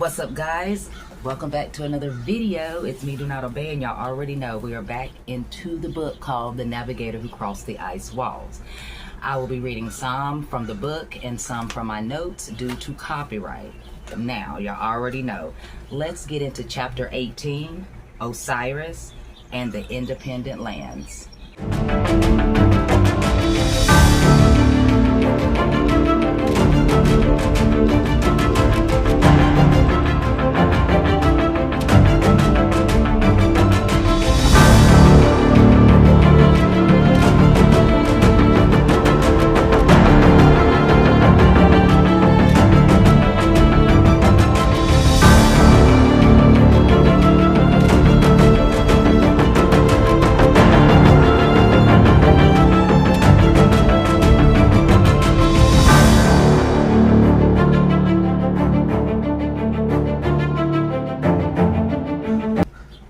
What's up, guys? Welcome back to another video. It's me, Do Not Obey, and y'all already know we are back into the book called The Navigator Who Crossed the Ice Walls. I will be reading some from the book and some from my notes due to copyright. Now, y'all already know. Let's get into chapter 18, Osiris and the Independent Lands.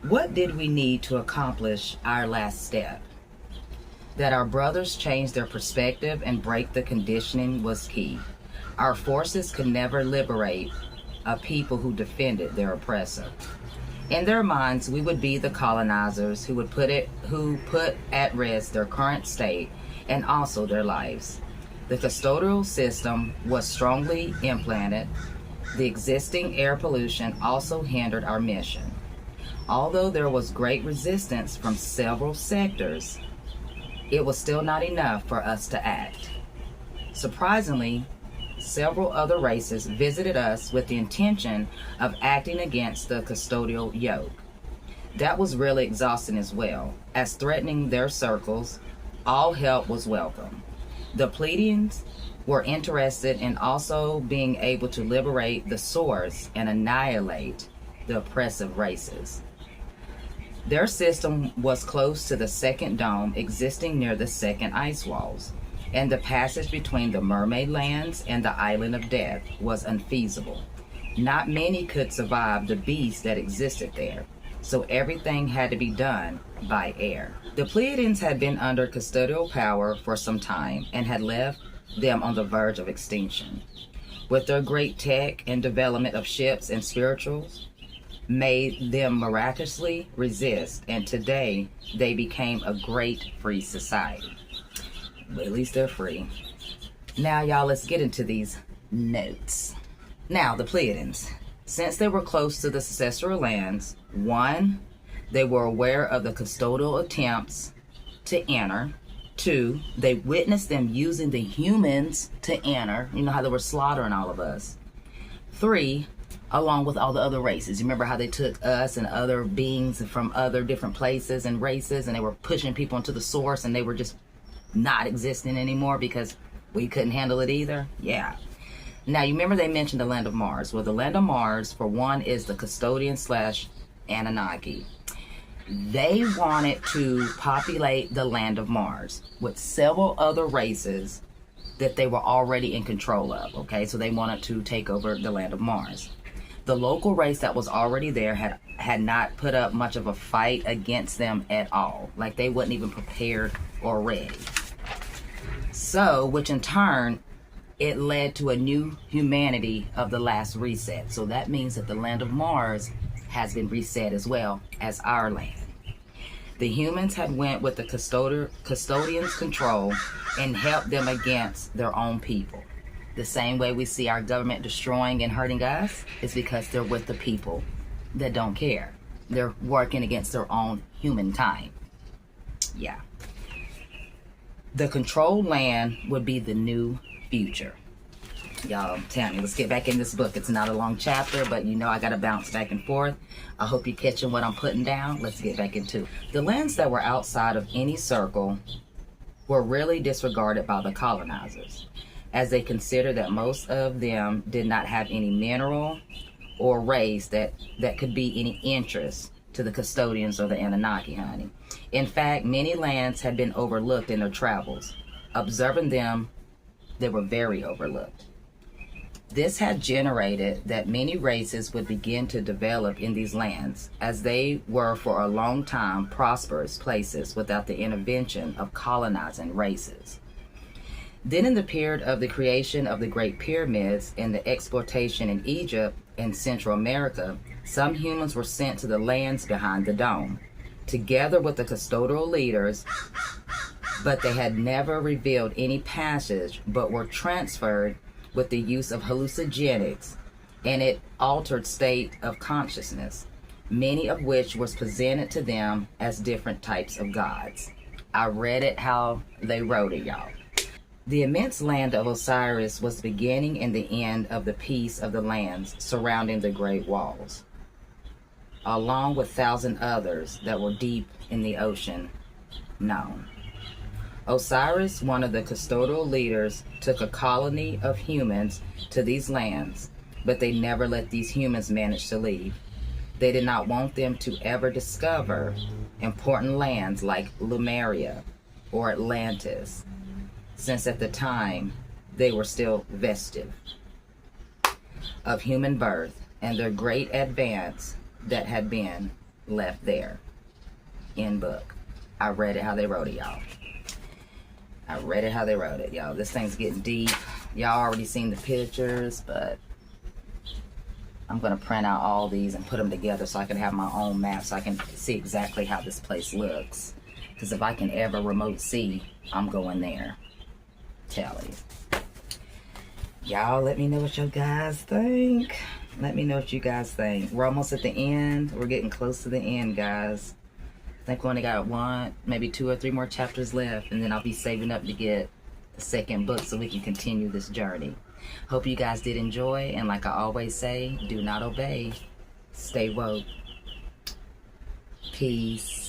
What did we need to accomplish our last step? That our brothers change their perspective and break the conditioning was key. Our forces could never liberate a people who defended their oppressor. In their minds, we would be the colonizers who put at risk their current state and also their lives. The custodial system was strongly implanted. The existing air pollution also hindered our mission. Although there was great resistance from several sectors, it was still not enough for us to act. Surprisingly, several other races visited us with the intention of acting against the custodial yoke. That was really exhausting as well, as threatening their circles, all help was welcome. The Pleiadians were interested in also being able to liberate the source and annihilate the oppressive races. Their system was close to the second dome existing near the second ice walls, and the passage between the mermaid lands and the island of death was unfeasible. Not many could survive the beasts that existed there, so everything had to be done by air. The Pleiadians had been under custodial power for some time and had left them on the verge of extinction. With their great tech and development of ships and spirituals, made them miraculously resist, and today they became a great free society. But at least they're free. Now, y'all, let's get into these notes. Now, the Pleiadians, since they were close to the ancestral lands, 1, they were aware of the custodial attempts to enter. 2, they witnessed them using the humans to enter. You know how they were slaughtering all of us. 3, along with all the other races. You remember how they took us and other beings from other different places and races, and they were pushing people into the source, and they were just not existing anymore because we couldn't handle it either? Yeah. Now, you remember they mentioned the land of Mars. Well, the land of Mars, for one, is the custodian / Anunnaki. They wanted to populate the land of Mars with several other races that they were already in control of, okay? So they wanted to take over the land of Mars. The local race that was already there had not put up much of a fight against them at all. Like, they wasn't even prepared or ready. So, which in turn, it led to a new humanity of the last reset. So that means that the land of Mars has been reset as well as our land. The humans had went with the custodians' control and helped them against their own people. The same way we see our government destroying and hurting us is because they're with the people that don't care. They're working against their own humankind. Yeah. The controlled land would be the new future. Y'all, tell me, let's get back in this book. It's not a long chapter, but you know I gotta bounce back and forth. I hope you're catching what I'm putting down. Let's get back into it. The lands that were outside of any circle were really disregarded by the colonizers, as they considered that most of them did not have any mineral or race that could be any interest to the custodians or the Anunnaki, honey. In fact, many lands had been overlooked in their travels. Observing them, they were very overlooked. This had generated that many races would begin to develop in these lands, as they were for a long time prosperous places without the intervention of colonizing races. Then in the period of the creation of the Great Pyramids and the exploitation in Egypt and Central America, some humans were sent to the lands behind the dome, together with the custodial leaders, but they had never revealed any passage, but were transferred with the use of hallucinogenics and an altered state of consciousness, many of which was presented to them as different types of gods. I read it how they wrote it, y'all. The immense land of Osiris was the beginning and the end of the peace of the lands surrounding the great walls, along with 1,000 others that were deep in the ocean known. Osiris, one of the custodial leaders, took a colony of humans to these lands, but they never let these humans manage to leave. They did not want them to ever discover important lands like Lemuria or Atlantis, since at the time they were still vestige of human birth and their great advance that had been left there. In book. I read it how they wrote it, y'all. I read it how they wrote it, y'all. This thing's getting deep. Y'all already seen the pictures, but I'm going to print out all these and put them together so I can have my own map so I can see exactly how this place looks. Because if I can ever remote see, I'm going there. Tell you. Y'all, let me know what you guys think. Let me know what you guys think. We're almost at the end. We're getting close to the end, guys. I think we only got one, maybe 2 or 3 more chapters left, and then I'll be saving up to get the second book so we can continue this journey. Hope you guys did enjoy, and like I always say, do not obey. Stay woke. Peace.